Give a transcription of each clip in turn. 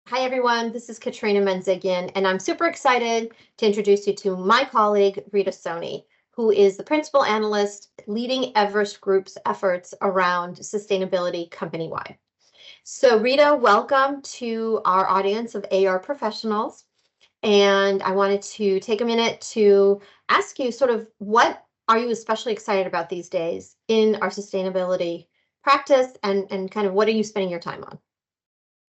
Hi, everyone. This is Katrina Menzigian, and I'm super excited to introduce you to my colleague, Rita Soni, who is the principal analyst leading Everest Group's efforts around sustainability company-wide. So Rita, welcome to our audience of AR professionals. And I wanted to take a minute to ask you sort of what are you especially excited about these days in our sustainability practice and kind of what are you spending your time on?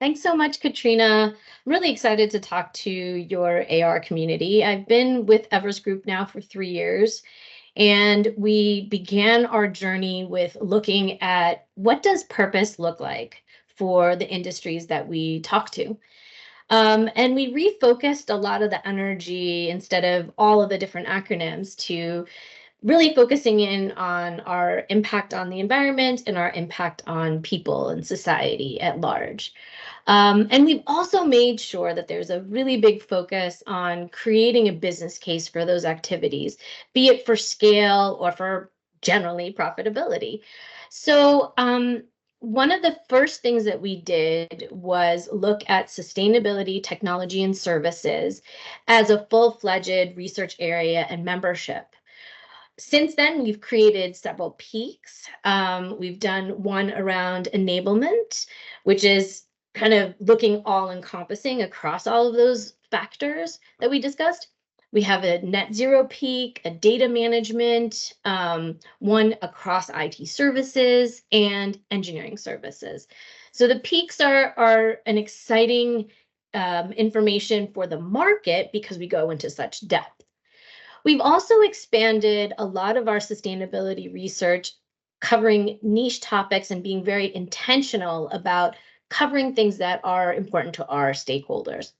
Thanks so much, Katrina. I'm really excited to talk to your AR community. I've been with Everest Group now for 3 years, and we began our journey with looking at what does purpose look like for the industries that we talk to. And we refocused a lot of the energy instead of all of the different acronyms to really focusing in on our impact on the environment and our impact on people and society at large. And we've also made sure that there's a really big focus on creating a business case for those activities, be it for scale or for generally profitability. So one of the first things that we did was look at sustainability, technology, and services as a full-fledged research area and membership. Since then, we've created several peaks. We've done one around enablement, which is kind of looking all encompassing across all of those factors that we discussed. We have a net zero peak, a data management, one across IT services and engineering services. So the peaks are an exciting information for the market because we go into such depth. We've also expanded a lot of our sustainability research, covering niche topics and being very intentional about covering things that are important to our stakeholders.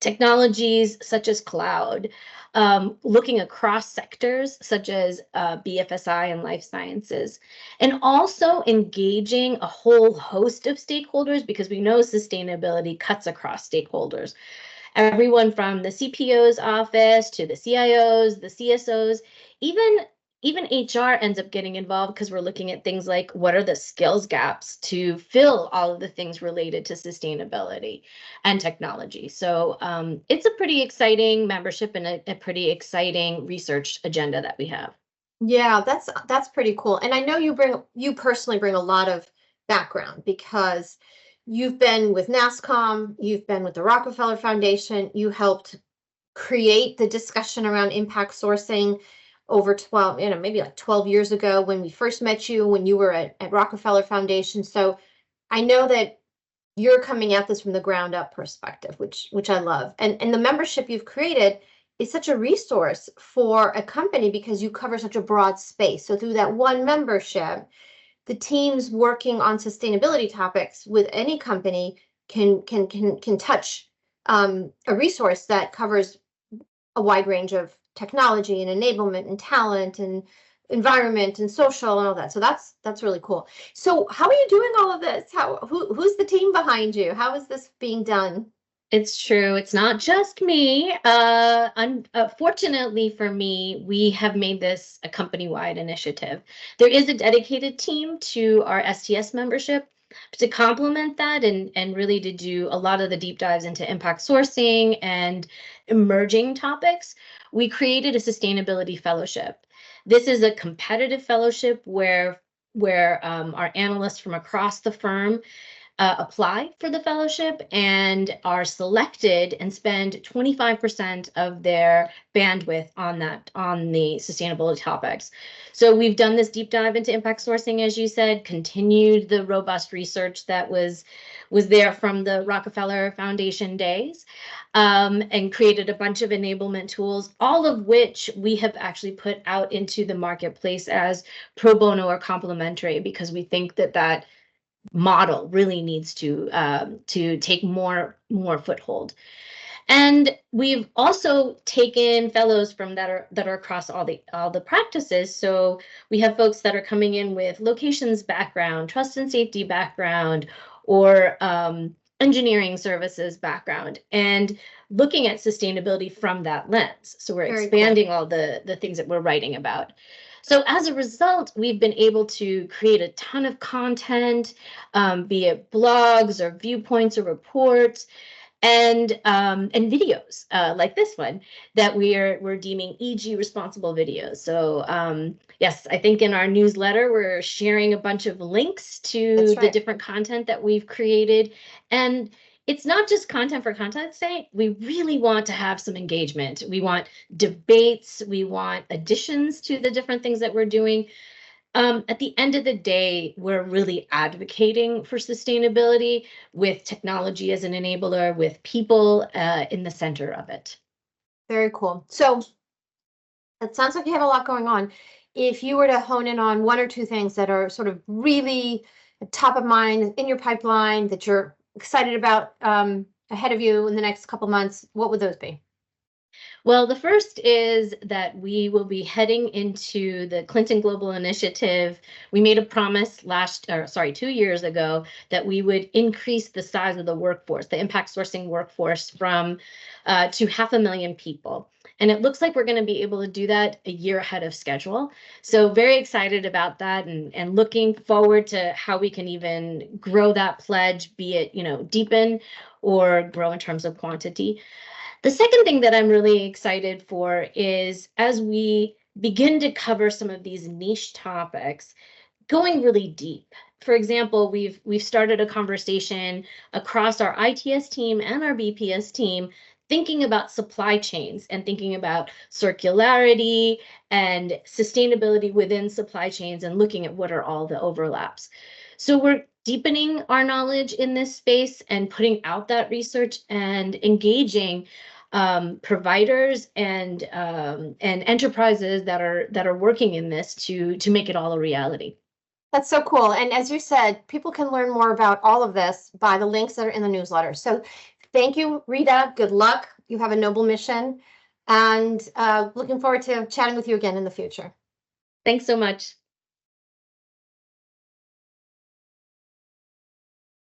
Technologies such as cloud, looking across sectors such as BFSI and life sciences, and also engaging a whole host of stakeholders because we know sustainability cuts across stakeholders. Everyone from the CPO's office to the CIOs, the CSOs, even HR ends up getting involved because we're looking at things like what are the skills gaps to fill all of the things related to sustainability and technology. So it's a pretty exciting membership and a pretty exciting research agenda that we have. Yeah, that's pretty cool. And I know you personally bring a lot of background because you've been with NASCOM, you've been with the Rockefeller Foundation, you helped create the discussion around impact sourcing over 12, maybe like 12 years ago when we first met you, when you were at Rockefeller Foundation. So I know that you're coming at this from the ground up perspective, which I love. And the membership you've created is such a resource for a company because you cover such a broad space. So through that one membership, the teams working on sustainability topics with any company can touch a resource that covers a wide range of technology and enablement and talent and environment and social and all that. So that's really cool. So how are you doing all of this? Who's the team behind you? How is this being done? It's true. It's not just me. Fortunately for me, we have made this a company-wide initiative. There is a dedicated team to our STS membership to complement that and really to do a lot of the deep dives into impact sourcing and emerging topics. We created a sustainability fellowship. This is a competitive fellowship where our analysts from across the firm apply for the fellowship and are selected and spend 25% of their bandwidth on the sustainability topics. So we've done this deep dive into impact sourcing, as you said, continued the robust research that was there from the Rockefeller Foundation days, and created a bunch of enablement tools, all of which we have actually put out into the marketplace as pro bono or complimentary because we think that model really needs to take more foothold. And we've also taken fellows from that are across all the practices. So we have folks that are coming in with locations background, trust and safety background, or engineering services background, and looking at sustainability from that lens. So we're expanding all the things that we're writing about. So as a result, we've been able to create a ton of content, be it blogs or viewpoints or reports, and videos like this one that we're deeming EG responsible videos. So yes, I think in our newsletter we're sharing a bunch of links to That's the right. different content that we've created, and it's not just content for content's sake. We really want to have some engagement. We want debates. We want additions to the different things that we're doing. At the end of the day, we're really advocating for sustainability with technology as an enabler, with people in the center of it. Very cool. So it sounds like you have a lot going on. If you were to hone in on one or two things that are sort of really top of mind in your pipeline that you're excited about ahead of you in the next couple months, what would those be? Well, the first is that we will be heading into the Clinton Global Initiative. We made a promise 2 years ago, that we would increase the size of the workforce, the impact sourcing workforce, from to 500,000 people. And it looks like we're going to be able to do that a year ahead of schedule. So very excited about that, and looking forward to how we can even grow that pledge, be it, deepen or grow in terms of quantity. The second thing that I'm really excited for is, as we begin to cover some of these niche topics, going really deep. For example, we've started a conversation across our ITS team and our BPS team, thinking about supply chains and thinking about circularity and sustainability within supply chains, and looking at what are all the overlaps. So we're deepening our knowledge in this space and putting out that research and engaging providers and enterprises that are working in this to make it all a reality. That's so cool. And as you said, people can learn more about all of this by the links that are in the newsletter. So thank you, Rita. Good luck. You have a noble mission. And looking forward to chatting with you again in the future. Thanks so much.